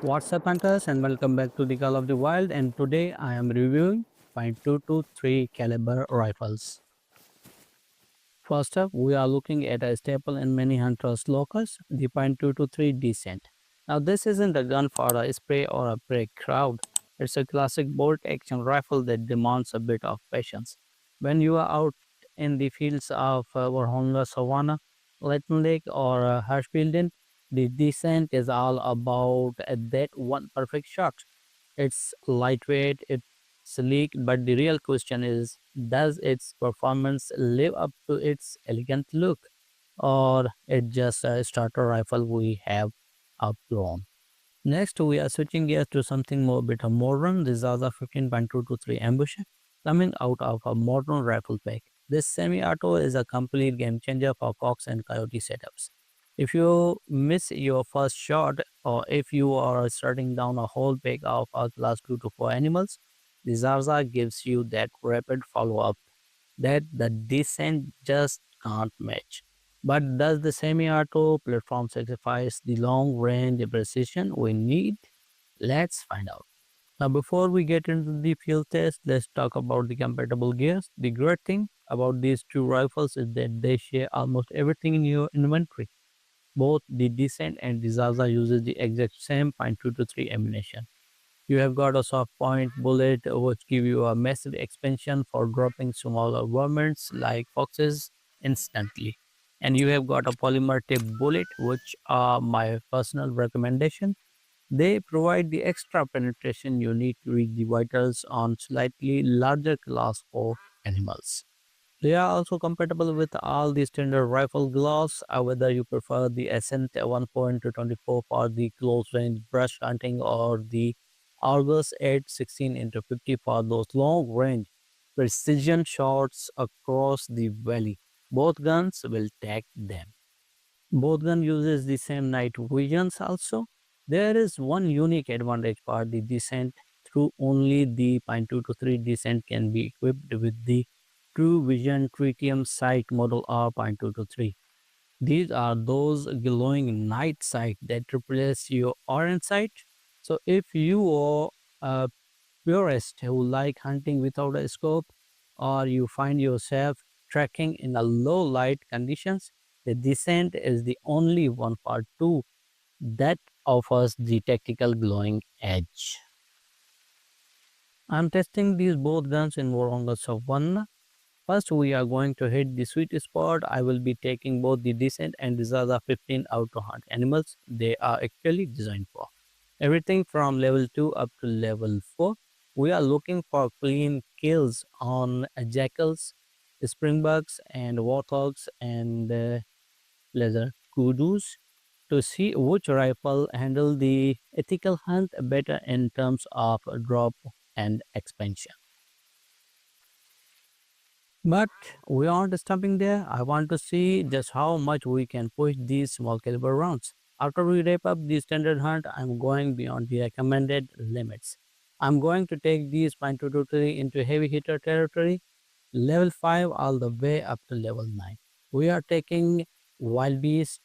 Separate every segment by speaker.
Speaker 1: What's up, hunters, and welcome back to the Call of the Wild. And today I am reviewing .223 caliber rifles. First up, we are looking at a staple in many hunters' locus, the .223 Decent. Now, this isn't a gun for a spray or a prey crowd. It's a classic bolt-action rifle that demands a bit of patience. When you are out in the fields of Vurhonga Savanna, Latin Lake, or Harshfielden, the Decent is all about that one perfect shot. It's lightweight, it's sleek, but the real question is, does its performance live up to its elegant look? Or it just a starter rifle we have outgrown? Next, we are switching gears to something more bit of modern. The Zarza-15 ambush coming out of a modern rifle pack. This semi-auto is a complete game changer for Cox and Coyote setups. If you miss your first shot, or if you are starting down a whole pack of a class 2 to 4 animals, the Zarza gives you that rapid follow-up that the Descent just can't match. But does the semi-auto platform sacrifice the long-range precision we need? Let's find out. Now, before we get into the field test, let's talk about the compatible gears. The great thing about these two rifles is that they share almost everything in your inventory. Both the Descent and the Zaza uses the exact same .223 ammunition. You have got a soft point bullet which give you a massive expansion for dropping smaller varmints like foxes instantly. And you have got a polymer tip bullet, which are my personal recommendation. They provide the extra penetration you need to reach the vitals on slightly larger class 4 animals. They are also compatible with all the standard rifle gloves, whether you prefer the Ascent 1.24 for the close range brush hunting or the Argus 8 16 into 50 for those long range precision shots across the valley. Both guns will take them. Both gun uses the same night visions also. There is one unique advantage for the Descent through only the .223 Descent can be equipped with the True Vision Tritium Sight model R.223. These are those glowing night sight that replace your orange sight. So if you are a purist who like hunting without a scope, or you find yourself trekking in a low light conditions, the Descent is the only one for two that offers the tactical glowing edge. I'm testing these both guns in Warhonga Savanna. First, we are going to hit the sweet spot. I will be taking both the Descent and the Zarza-15 out to hunt animals they are actually designed for. Everything from level 2 up to level 4. We are looking for clean kills on jackals, springbucks, and warthogs and leather kudus to see which rifle handle the ethical hunt better in terms of drop and expansion. But we aren't stopping there. I want to see just how much we can push these small caliber rounds. After we wrap up the standard hunt, I'm going beyond the recommended limits. I'm going to take these .223 into heavy hitter territory, level 5 all the way up to level 9. We are taking wild beast,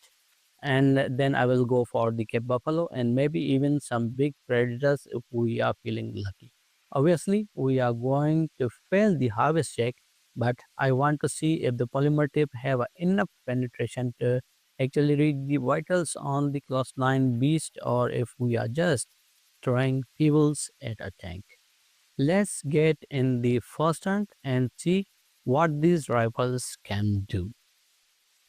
Speaker 1: and then I will go for the Cape Buffalo and maybe even some big predators if we are feeling lucky. Obviously, we are going to fail the harvest check, but I want to see if the polymer tip have enough penetration to actually read the vitals on the class 9 beast, or if we are just throwing pebbles at a tank. Let's get in the first hunt and see what these rifles can do.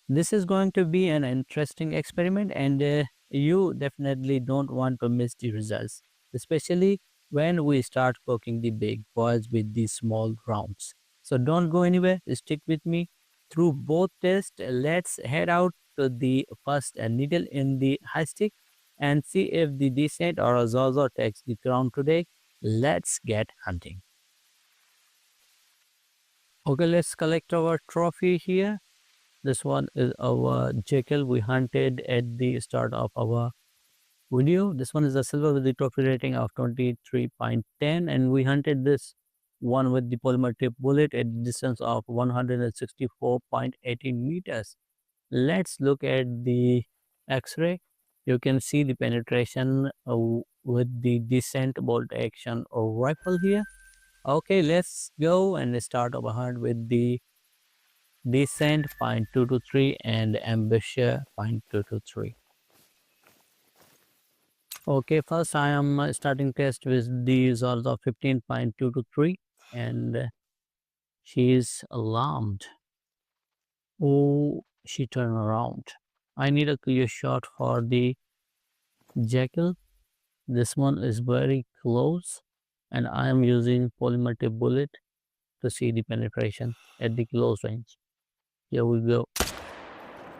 Speaker 1: This is going to be an interesting experiment, and you definitely don't want to miss the results, especially when we start cooking the big boys with these small rounds. So don't go anywhere, stick with me through both tests. Let's head out to the first needle in the high stick and see if the Descent or a Zozo takes the crown today. Let's get hunting. Okay, let's collect our trophy here. This one is our jackal we hunted at the start of our video. This one is a silver with the trophy rating of 23.10, and we hunted this one with the polymer tip bullet at a distance of 164.18 meters. Let's look at the x-ray. You can see the penetration with the Docent bolt action rifle here. Okay, let's go and start our hunt with the Docent .223 and Ambusher .223. Okay, first I am starting test with the Zarza-15 .223 and she is alarmed. Oh, she turned around. I need a clear shot for the jackal. This one is very close and I am using polymer tip bullet to see the penetration at the close range. Here we go.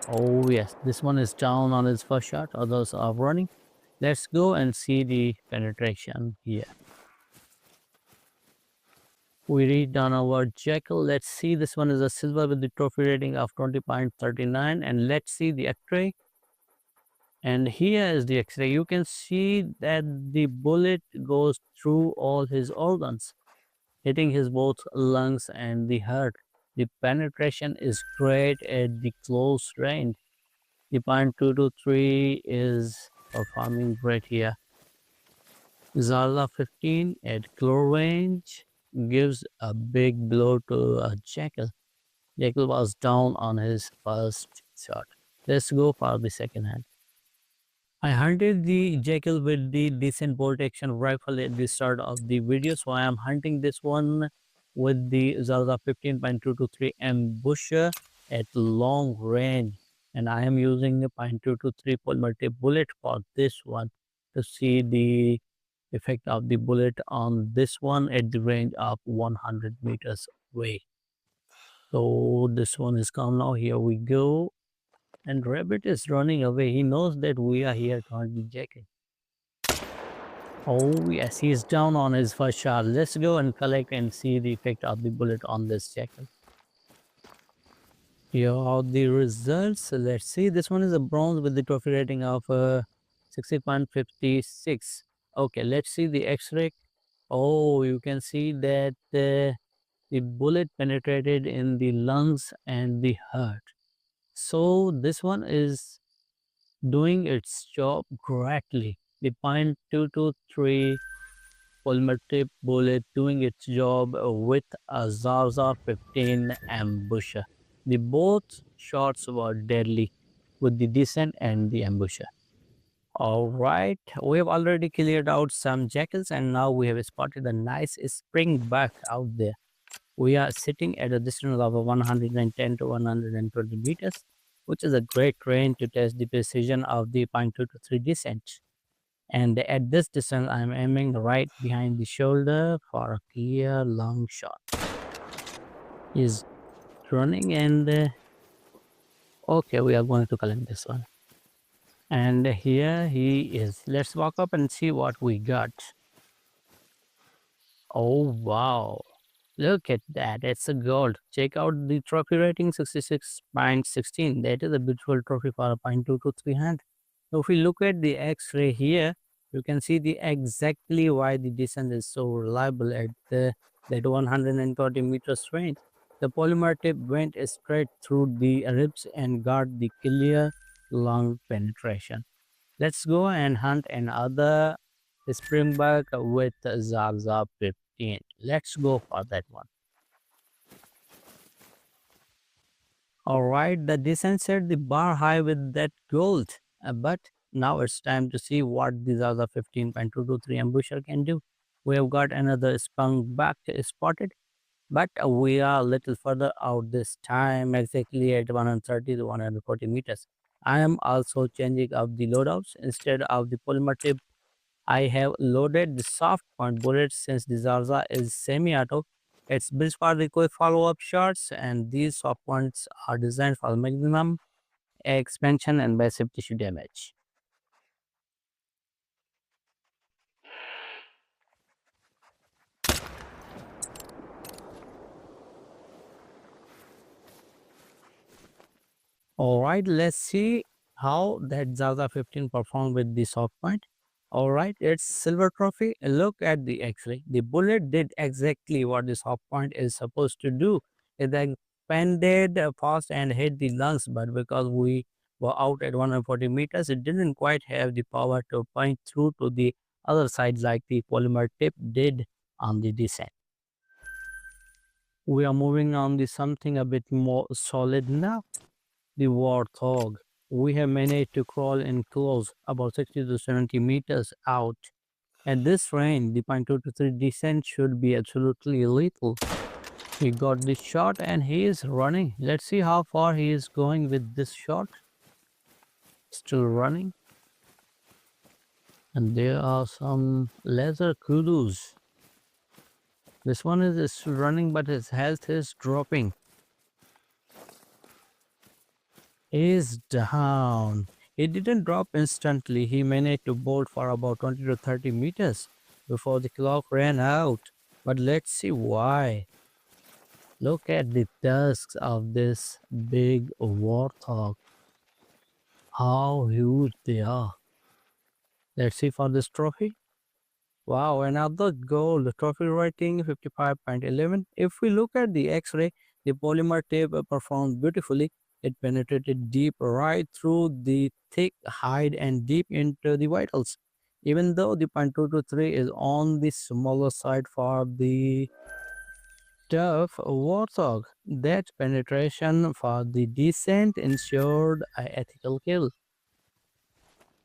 Speaker 1: Oh yes, this one is down on its first shot, others are running. Let's go and see the penetration here. We read on our jackal. Let's see, this one is a silver with the trophy rating of 20.39 and let's see the x-ray. And here is the x-ray. You can see that the bullet goes through all his organs, hitting his both lungs and the heart. The penetration is great at the close range. The .223 is performing great here. Zarza-15 at close range gives a big blow to a jackal. Jackal was down on his first shot. Let's go for the second hand. I hunted the jackal with the Docent bolt action rifle at the start of the video, so I am hunting this one with the Zarza-15 .223 ambusher at long range, and I am using the .223 polymer tip bullet for this one to see the effect of the bullet on this one at the range of 100 meters away. So this one is calm now. Here we go. And rabbit is running away. He knows that we are here to hunt the jackal. Oh yes, he's down on his first shot. Let's go and collect and see the effect of the bullet on this jackal. Here are the results. Let's see. This one is a bronze with the trophy rating of 60.56. Okay, let's see the x-ray. Oh, you can see that the bullet penetrated in the lungs and the heart. So this one is doing its job correctly. The .223 polymer tip bullet doing its job with a Zarza-15 ambusher. The both shots were deadly with the Docent and the ambusher. Alright, we have already cleared out some jackals and now we have spotted a nice springbuck out there. We are sitting at a distance of 110 to 120 meters, which is a great range to test the precision of the .223 Docent. And at this distance, I'm aiming right behind the shoulder for a clear long shot. He's running and okay, we are going to collect this one. And here he is. Let's walk up and see what we got. Oh wow. Look at that, it's a gold. Check out the trophy rating 66.16. That is a beautiful trophy for a .223 hand. So if we look at the x-ray here, you can see the exactly why the Docent is so reliable at that 120 meters range. The polymer tip went straight through the ribs and got the clear lung penetration. Let's go and hunt another springbuck with Zarza-15. Let's go for that one. Alright, the Docent set the bar high with that gold, but now it's time to see what the Zarza-15 .223 ambusher can do. We have got another springbuck spotted, but we are a little further out this time, exactly at 130 to 140 meters. I am also changing up the loadouts. Instead of the polymer tip, I have loaded the soft point bullet since the Zarza is semi-auto. It's built for the quick follow-up shots and these soft points are designed for maximum expansion and massive tissue damage. Alright, let's see how that Zarza-15 performed with the soft point. Alright, it's silver trophy. Look at the x-ray. The bullet did exactly what the soft point is supposed to do. It expanded fast and hit the lungs, but because we were out at 140 meters, it didn't quite have the power to point through to the other side like the polymer tip did on the descent. We are moving on to something a bit more solid now, the Warthog. We have managed to crawl in close, about 60 to 70 meters out. At this range, the 0.223 descent should be absolutely lethal. He got this shot and he is running. Let's see how far he is going with this shot. Still running. And there are some laser Kudus. This one is still running, but his health is dropping. Is down. He didn't drop instantly. He managed to bolt for about 20 to 30 meters before the clock ran out. But let's see why. Look at the tusks of this big warthog. How huge they are. Let's see for this trophy. Wow, another gold. Trophy rating 55.11. If we look at the X-ray, the polymer tape performed beautifully. It penetrated deep right through the thick hide and deep into the vitals. Even though the 0.223 is on the smaller side for the tough Warthog, that penetration for the descent ensured an ethical kill.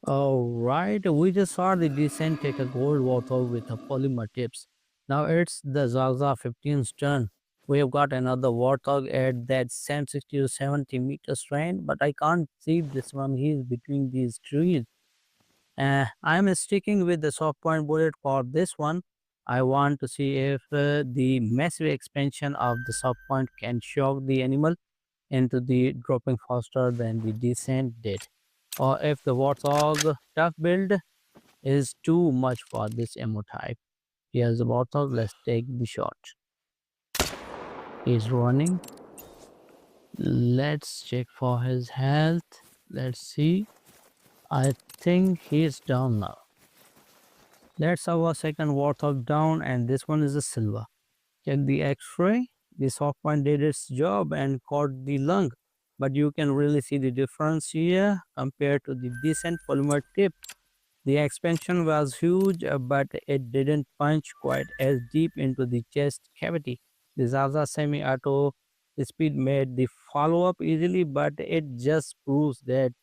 Speaker 1: Alright, we just saw the descent take a gold Warthog with a polymer tips. Now it's the Zarza-15's turn. We have got another Warthog at that same 60 to 70 meters range, but I can't see this one. He is between these trees. I'm sticking with the soft point bullet for this one. I want to see if the massive expansion of the soft point can shock the animal into the dropping faster than the descent did, or if the Warthog tough build is too much for this ammo type. Here's the Warthog, let's take the shot. He's running. Let's check for his health. Let's see. I think he's down now. That's our second Warthog down, and this one is a silver. Check the X-ray. The soft point did its job and caught the lung, but you can really see the difference here compared to the decent polymer tip. The expansion was huge, but it didn't punch quite as deep into the chest cavity. The Zaza semi-auto speed made the follow-up easily, but it just proves that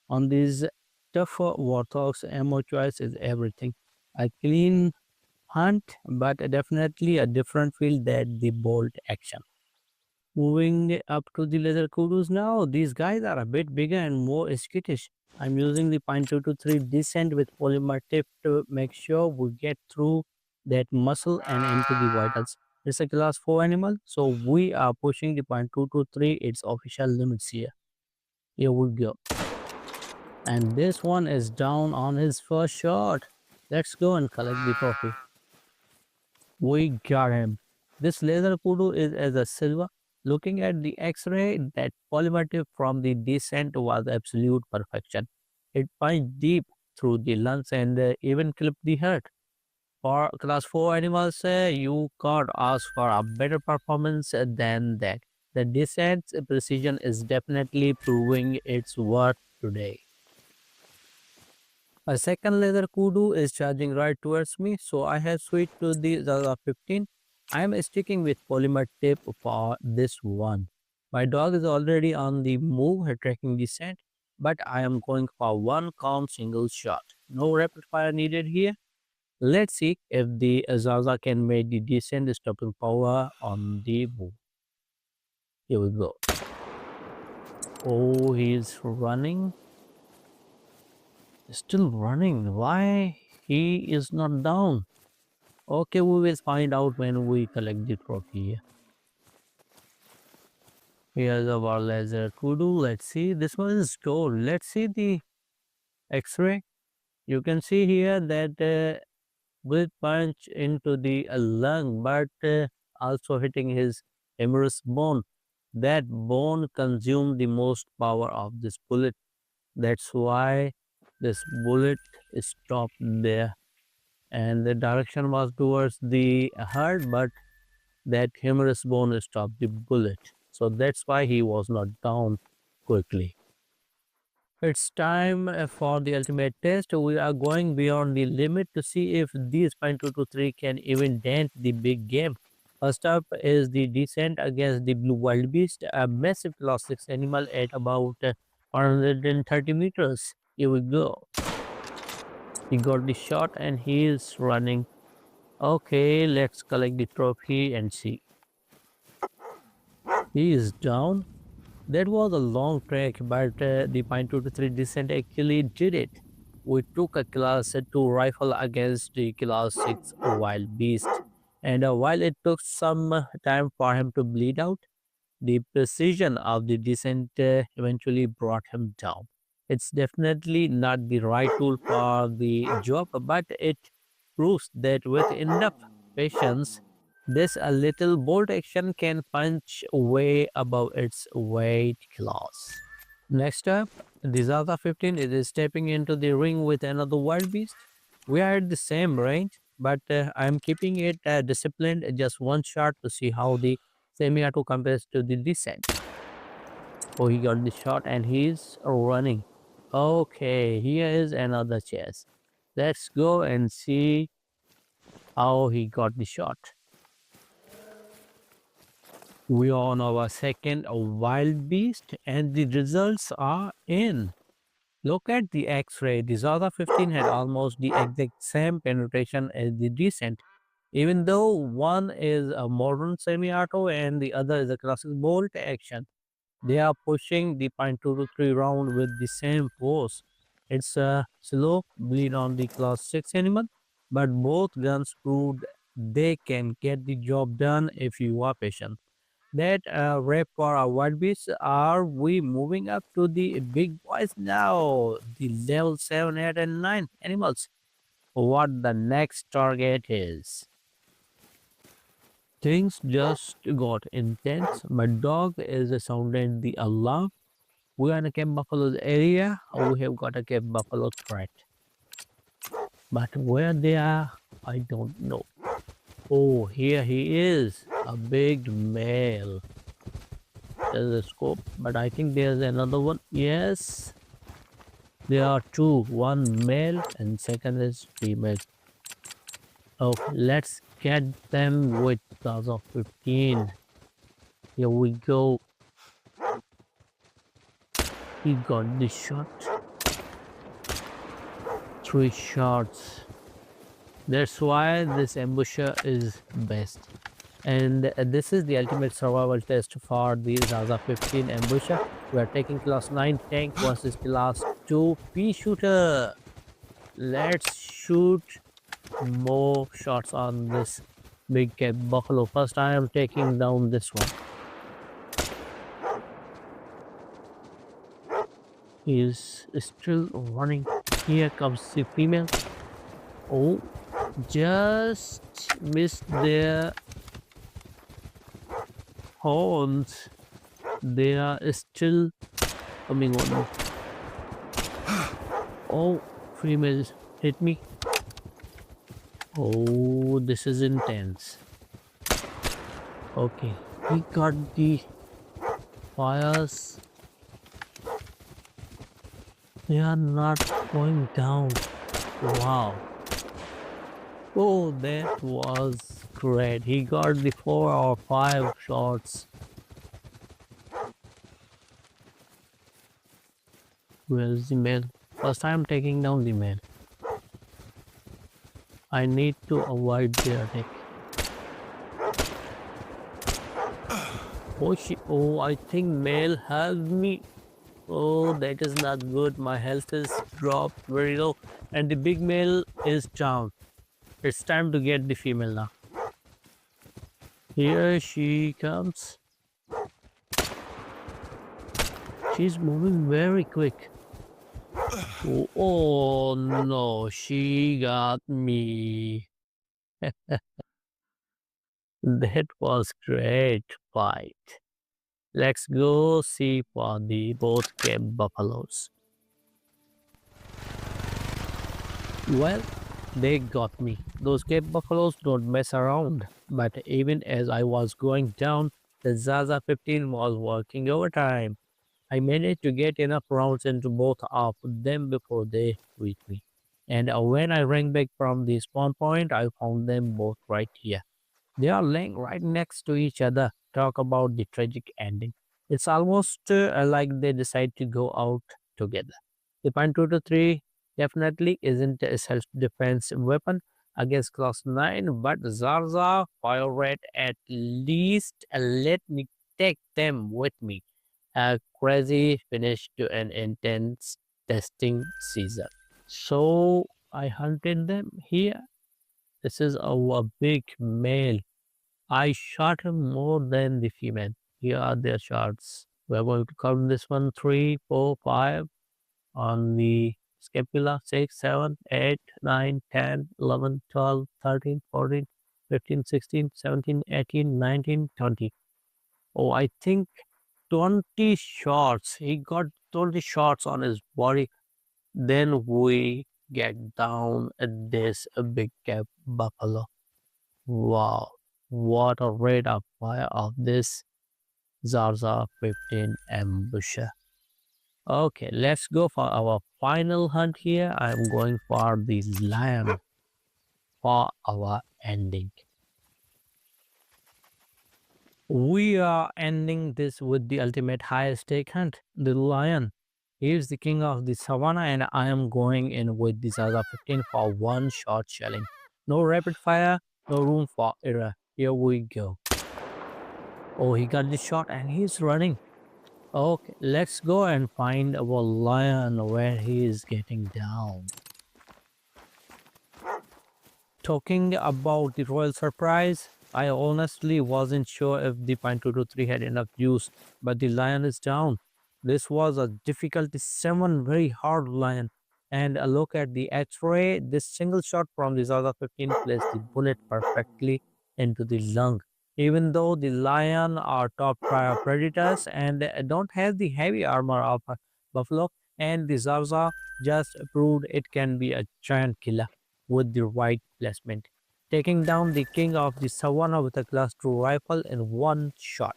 Speaker 1: on these tougher Warthogs, ammo choice is everything. A clean hunt, but definitely a different feel than the bolt action. Moving up to the leather Kudus now, these guys are a bit bigger and more skittish. I'm using the 0.223 descent with polymer tip to make sure we get through that muscle and into the vitals. It's a class 4 animal, so we are pushing the 0.223 its official limits here. Here we go. And this one is down on his first shot. Let's go and collect the trophy. We got him. This laser Kudu is as a silver. Looking at the X-ray, that polymer tip from the descent was absolute perfection. It punched deep through the lungs and even clipped the heart. For class 4 animals, you can't ask for a better performance than that. The descent's precision is definitely proving its worth today. A second leather Kudu is charging right towards me, so I have switched to the Zarza-15. I am sticking with polymer tip for this one. My dog is already on the move, tracking the scent, but I am going for one calm single shot. No rapid fire needed here. Let's see if the Zaza can make the decent stopping power on the move. Here we go. Oh, he's running. Still running. Why he is not down? Okay, we will find out when we collect the trophy. Here's our laser Kudu. Let's see. This one is gold. Let's see the X-ray. You can see here that bullet punch into the lung, but also hitting his humerus bone. That bone consumed the most power of this bullet. That's why this bullet stopped there. And the direction was towards the heart, but that humerus bone stopped the bullet. So that's why he was not down quickly. It's time for the ultimate test. We are going beyond the limit to see if these 223 can even dent the big game. First up is the descent against the Blue Wildebeest, a massive class 6 animal at about 130 meters. Here we go. He got the shot and he is running. Okay, let's collect the trophy and see. He is down. That was a long trek, but the Pine 223 descent actually did it. We took a class 2 rifle against the class 6 wild beast, and while it took some time for him to bleed out, the precision of the descent eventually brought him down. It's definitely not the right tool for the job, but it proves that with enough patience, this a little bolt action can punch way above its weight class. Next up, the Zarza-15 is stepping into the ring with another wild beast. We are at the same range, but I'm keeping it disciplined, just one shot to see how the semi-auto compares to the descent. Oh, he got the shot and he's running. Okay, here is another chest. Let's go and see how he got the shot. We are on our second wild beast and the results are in. Look at the X-ray. The Zarza-15 had almost the exact same penetration as the Descent, even though one is a modern semi-auto and the other is a classic bolt action. They are pushing the .223 round with the same force. It's a slow bleed on the class 6 animal, but both guns proved they can get the job done if you are patient. That wrap for our wild beasts. Are we moving up to the big boys now? The level 7, 8, and 9 animals. What the next target is. Things just got intense. My dog is sounding the alarm. We are in a Cape Buffalo's area. We have got a Cape Buffalo threat. But where they are, I don't know. Oh, here he is. A big male. There's a scope, but I think there's another one. Yes. There are two. One male and second is female. Okay, let's get them with Zarza-15. Here we go. He got the shot. 3 shots. That's why this ambusher is best. And this is the ultimate survival test for the Zarza-15 ambusher. We are taking class 9 tank versus class 2 pea shooter. Let's shoot more shots on this big Cape Buffalo. First I am taking down this one. He is still running. Here comes the female. Oh, just missed their horns. They are still coming on. Oh, female hit me. Oh, this is intense. Okay, we got the fires. They are not going down. Wow. Oh, that was great. He got the 4 or 5 shots. Where is the male? First I'm taking down the male. I need to avoid their attack. Oh, I think male has me. Oh, that is not good. My health is dropped very low. And the big male is down. It's time to get the female now. Here she comes. She's moving very quick. Oh no, she got me. That was great fight. Let's go see for the both Cape Buffaloes. Well, they got me. Those Cape Buffaloes don't mess around. But even as I was going down, the Zarza-15 was working overtime. I managed to get enough rounds into both of them before they reached me. And when I ran back from the spawn point, I found them both right here. They are laying right next to each other. Talk about the tragic ending. It's almost like they decide to go out together. The point 2 to 3 definitely isn't a self-defense weapon against class 9, but Zarza fire rate at least let me take them with me. A crazy finish to an intense testing season. So I hunted them here. This is our big male. I shot him more than the female. Here are their shots. We're going to count this one 3, 4, 5 on the scapula 6, 7, 8, 9, 10, 11, 12, 13, 14, 15, 16, 17, 18, 19, 20. Oh, I think 20 shots. He got 20 shots on his body. Then we get down at this big cap buffalo. Wow, what a rate of fire of this Zarza-15 ambusher. Okay, let's go for our final hunt here. I'm going for the lion for our ending. We are ending this with the ultimate high stake hunt, the lion. He is the king of the savannah, and I am going in with the Zarza-15 for one shot shelling. No rapid fire, no room for error. Here we go. Oh, he got the shot and he's running. Okay, let's go and find our lion where he is getting down. Talking about the royal surprise, I honestly wasn't sure if the Pine 223 had enough juice, but the lion is down. This was a difficulty 7 very hard lion. And a look at the X-ray, this single shot from the Zaza 15 placed the bullet perfectly into the lung. Even though the lion are top predators and don't have the heavy armor of a buffalo, and the Zaza just proved it can be a giant killer with the right placement, taking down the king of the savannah with a class 2 rifle in one shot.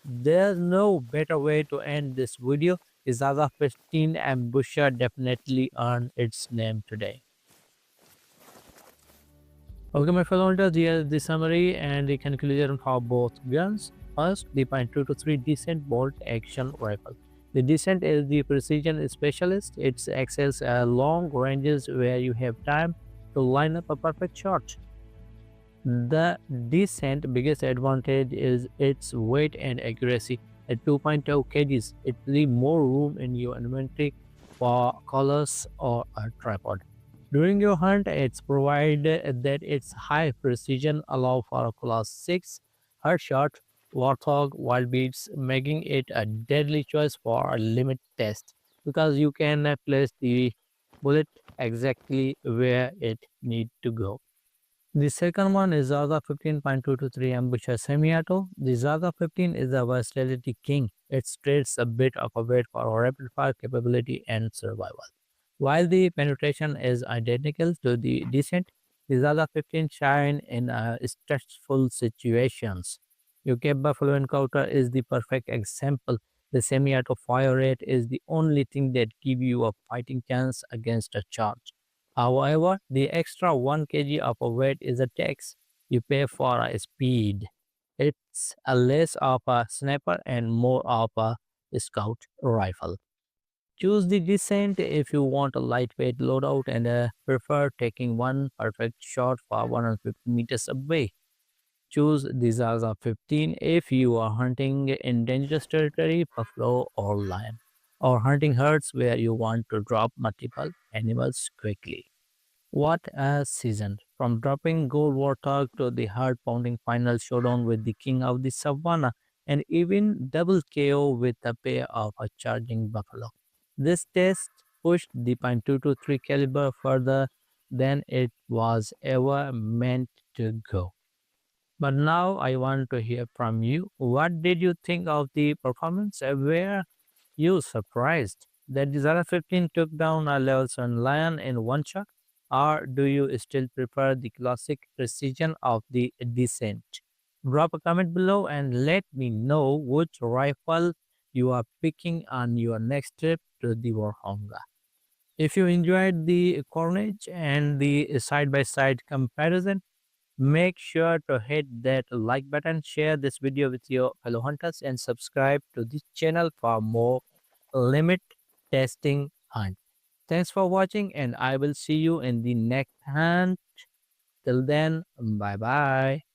Speaker 1: There's no better way to end this video. The Zarza-15 ambusher definitely earned its name today. Okay, my fellow hunters, here is the summary and the conclusion for both guns. First, the .223 Decent Bolt Action Rifle. The Decent is the precision specialist. It excels at long ranges where you have time to line up a perfect shot. The Decent biggest advantage is its weight and accuracy. At 2.2 kgs, it leaves more room in your inventory for collars or a tripod. During your hunt, it's provided that its high precision allow for a class 6 headshot Warthog Wildebeest, making it a deadly choice for a limit test because you can place the bullet exactly where it need to go. The second one is Zarza-15.223 Ambusher Semi-Auto. The Zarza-15 is a versatility king. It trades a bit of a weight for rapid fire capability and survival. While the penetration is identical to the Decent, the Zarza-15 shine in stressful situations. Your Cape Buffalo encounter is the perfect example. The semi-auto fire rate is the only thing that gives you a fighting chance against a charge. However, the extra 1 kg of a weight is a tax you pay for a speed. It's a less of a sniper and more of a scout rifle. Choose the Descent if you want a lightweight loadout and prefer taking one perfect shot for 150 meters away. Choose the Zarza-15 if you are hunting in dangerous territory, buffalo or lion, or hunting herds where you want to drop multiple animals quickly. What a season! From dropping gold warthog to the heart-pounding final showdown with the king of the savannah, and even double KO with a pair of a charging buffalo. This test pushed the .223 caliber further than it was ever meant to go. But now I want to hear from you. What did you think of the performance? Were you surprised that the Zara-15 took down a level 7 lion in one shot? Or do you still prefer the classic precision of the Descent? Drop a comment below and let me know which rifle you are picking on your next trip to the Vurhonga. If you enjoyed the carnage and the side-by-side comparison, make sure to hit that like button, share this video with your fellow hunters, and subscribe to the channel for more limit testing hunt. Thanks for watching, and I will see you in the next hunt. Till then, bye bye.